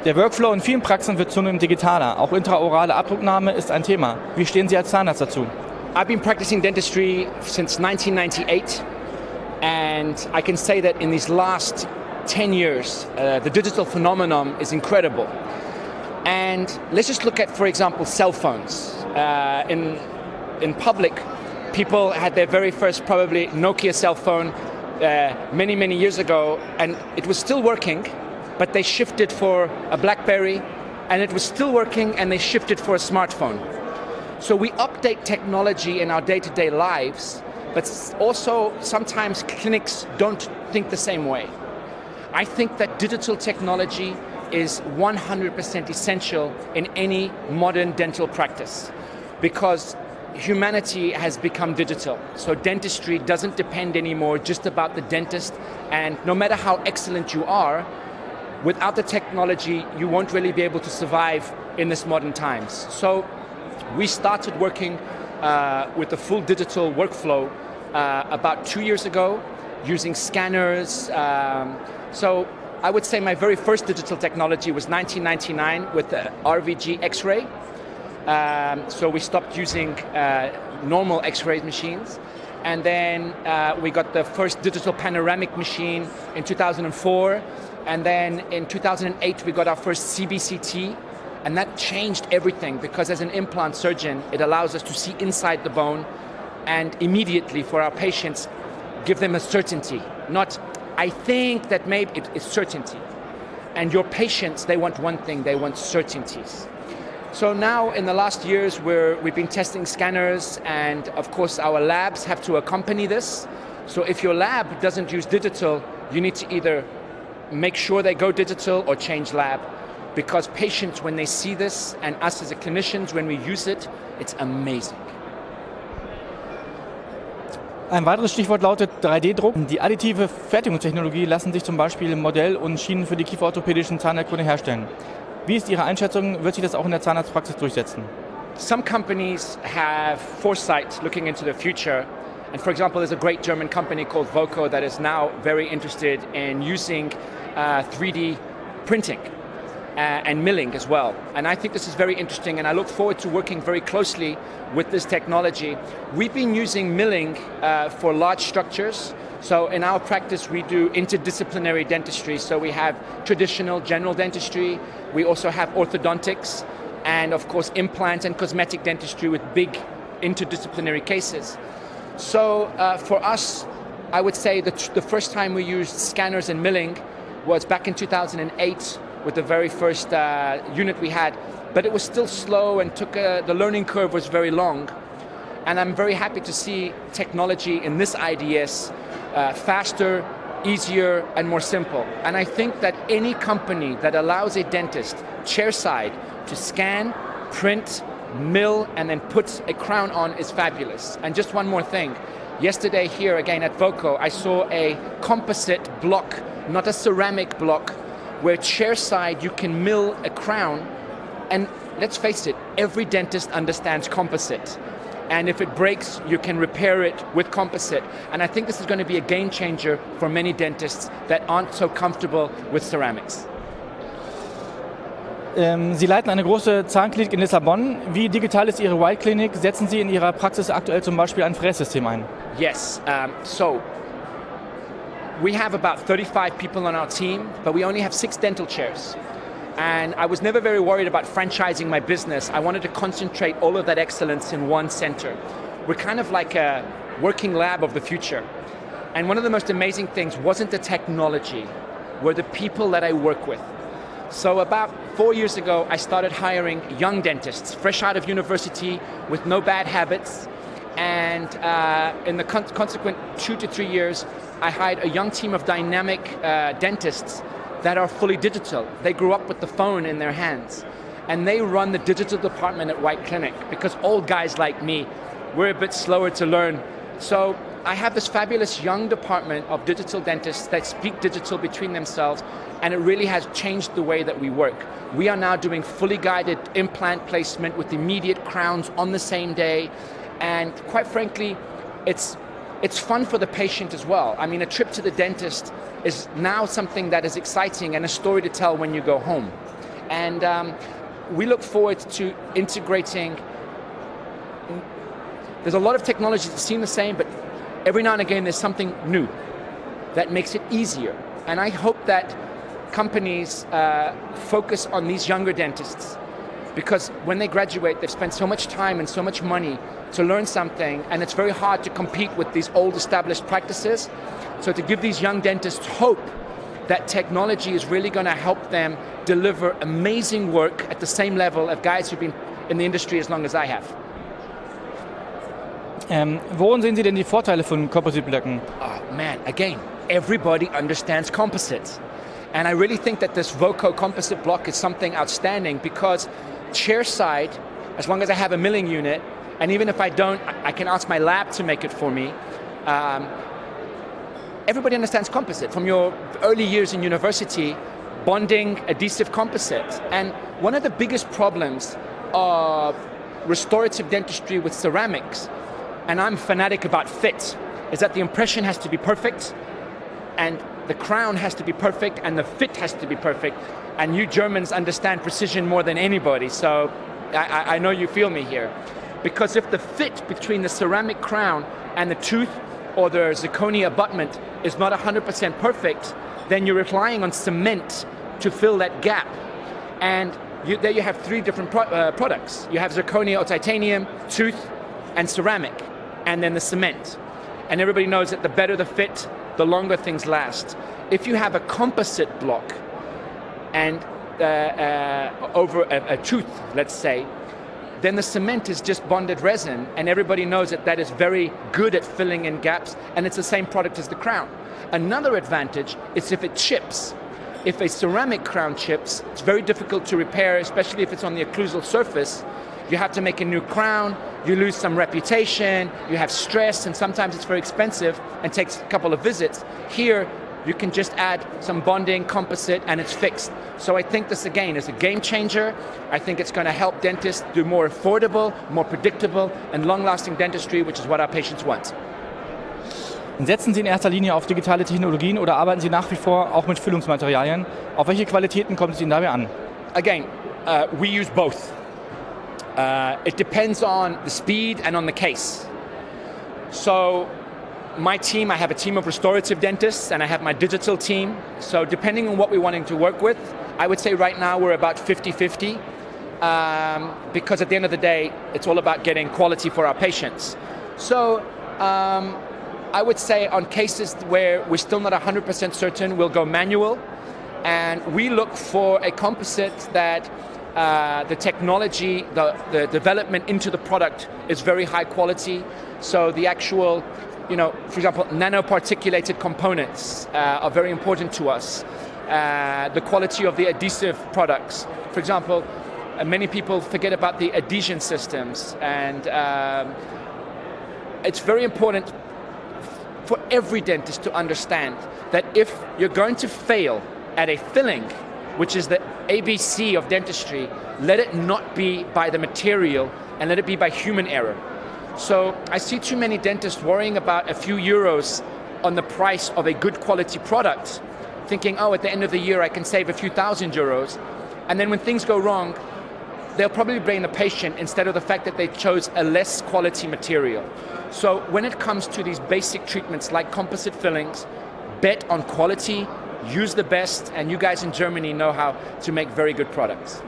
Der Workflow in vielen Praxen wird zunehmend digitaler. Auch intraorale Abdrucknahme ist ein Thema. Wie stehen Sie als Zahnarzt dazu? I've been practicing dentistry since 1998, and I can say that in these last 10 years, the digital phenomenon is incredible. And let's just look at, for example, cell phones. In public, people had their very first probably Nokia cell phone many, many years ago, and it was still working, but they shifted for a BlackBerry, and it was still working, and they shifted for a smartphone. So we update technology in our day-to-day lives, but also sometimes clinics don't think the same way. I think that digital technology is 100% essential in any modern dental practice, because humanity has become digital. So dentistry doesn't depend anymore just about the dentist, and no matter how excellent you are, without the technology, you won't really be able to survive in this modern times. So we started working with the full digital workflow about 2 years ago, using scanners. So I would say my very first digital technology was 1999 with the RVG X-ray. So we stopped using normal X-ray machines. And then we got the first digital panoramic machine in 2004. And then in 2008, we got our first CBCT. And that changed everything, because as an implant surgeon, it allows us to see inside the bone and immediately for our patients, give them a certainty. Not, I think that maybe it's certainty. And your patients, they want one thing, they want certainties. So now in the last years, we've been testing scanners, and of course our labs have to accompany this. So if your lab doesn't use digital, you need to either make sure they go digital or change lab. Because patients, when they see this, and us as a clinicians, when we use it, it's amazing. Ein weiteres Stichwort lautet 3D-Druck. Die additive Fertigungstechnologie lassen sich zum Beispiel Modell- und Schienen für die kieferorthopädischen Zahnerkunde herstellen. Wie ist Ihre Einschätzung? Wird sich das auch in der Zahnarztpraxis durchsetzen? Some companies have foresight looking into the future. And for example, there's a great German company called Voco that is now very interested in using 3D printing. And milling as well. And I think this is very interesting, and I look forward to working very closely with this technology. We've been using milling for large structures. So in our practice, we do interdisciplinary dentistry. So we have traditional general dentistry, we also have orthodontics, and of course implant and cosmetic dentistry with big interdisciplinary cases. So for us, I would say that the first time we used scanners and milling was back in 2008, with the very first unit we had, but it was still slow and the learning curve was very long. And I'm very happy to see technology in this IDS faster, easier, and more simple. And I think that any company that allows a dentist chairside to scan, print, mill, and then put a crown on is fabulous. And just one more thing. Yesterday here again at Voco, I saw a composite block, not a ceramic block, where chairside you can mill a crown, and let's face it, every dentist understands composite. And if it breaks, you can repair it with composite. And I think this is going to be a game changer for many dentists that aren't so comfortable with ceramics. Sie leiten eine große Zahnklinik in Lissabon. Wie digital ist Ihre White-Klinik? Setzen Sie in Ihrer Praxis aktuell zum Beispiel ein Frässystem ein? Yes, so we have about 35 people on our team, but we only have 6 dental chairs. And I was never very worried about franchising my business. I wanted to concentrate all of that excellence in one center. We're kind of like a working lab of the future. And one of the most amazing things wasn't the technology, were the people that I work with. So about 4 years ago, I started hiring young dentists, fresh out of university, with no bad habits. And in the consequent 2 to 3 years, I hired a young team of dynamic dentists that are fully digital. They grew up with the phone in their hands. And they run the digital department at White Clinic, because old guys like me, we're a bit slower to learn. So I have this fabulous young department of digital dentists that speak digital between themselves, and it really has changed the way that we work. We are now doing fully guided implant placement with immediate crowns on the same day. And quite frankly, it's fun for the patient as well. I mean, a trip to the dentist is now something that is exciting and a story to tell when you go home. And we look forward to integrating. There's a lot of technologies that seem the same, but every now and again there's something new that makes it easier. And I hope that companies focus on these younger dentists, because when they graduate, they've spent so much time and so much money to learn something, and it's very hard to compete with these old established practices. So to give these young dentists hope that technology is really going to help them deliver amazing work at the same level of guys who've been in the industry as long as I have. Worin sehen Sie denn die Vorteile von Composite-Blöcken? Oh man, again, everybody understands composites. And I really think that this Voco composite block is something outstanding, because chair side, as long as I have a milling unit, and even if I don't, I can ask my lab to make it for me. Everybody understands composite. From your early years in university, bonding, adhesive composite. And one of the biggest problems of restorative dentistry with ceramics, and I'm fanatic about fit, is that the impression has to be perfect, and the crown has to be perfect, and the fit has to be perfect. And you Germans understand precision more than anybody, so I know you feel me here. Because if the fit between the ceramic crown and the tooth or the zirconia abutment is not 100% perfect, then you're relying on cement to fill that gap. And there you have three different products. You have zirconia or titanium, tooth, and ceramic, and then the cement. And everybody knows that the better the fit, the longer things last. If you have a composite block and over a tooth, let's say, then the cement is just bonded resin, and everybody knows that that is very good at filling in gaps, and it's the same product as the crown. Another advantage is if it chips. If a ceramic crown chips, it's very difficult to repair, especially if it's on the occlusal surface. You have to make a new crown, you lose some reputation, you have stress, and sometimes it's very expensive and takes a couple of visits. Here, you can just add some bonding, composite, and it's fixed. So I think this, again, is a game changer. I think it's going to help dentists do more affordable, more predictable, and long-lasting dentistry, which is what our patients want. Setzen Sie in erster Linie auf digitale Technologien oder arbeiten Sie nach wie vor auch mit Füllungsmaterialien? Auf welche Qualitäten kommt es Ihnen dabei an? Again, we use both. It depends on the speed and on the case. So my team, I have a team of restorative dentists, and I have my digital team. So depending on what we're wanting to work with, I would say right now we're about 50-50, because at the end of the day, it's all about getting quality for our patients. So I would say on cases where we're still not 100% certain, we'll go manual, and we look for a composite that the technology, the development into the product is very high quality. So the actual, for example, nanoparticulated components are very important to us. The quality of the adhesive products. For example, many people forget about the adhesion systems, and it's very important for every dentist to understand that if you're going to fail at a filling, which is the ABC of dentistry, let it not be by the material, and let it be by human error. So I see too many dentists worrying about a few euros on the price of a good quality product, thinking, oh, at the end of the year I can save a few thousand euros. And then when things go wrong, they'll probably blame the patient instead of the fact that they chose a less quality material. So when it comes to these basic treatments like composite fillings, bet on quality, use the best, and you guys in Germany know how to make very good products.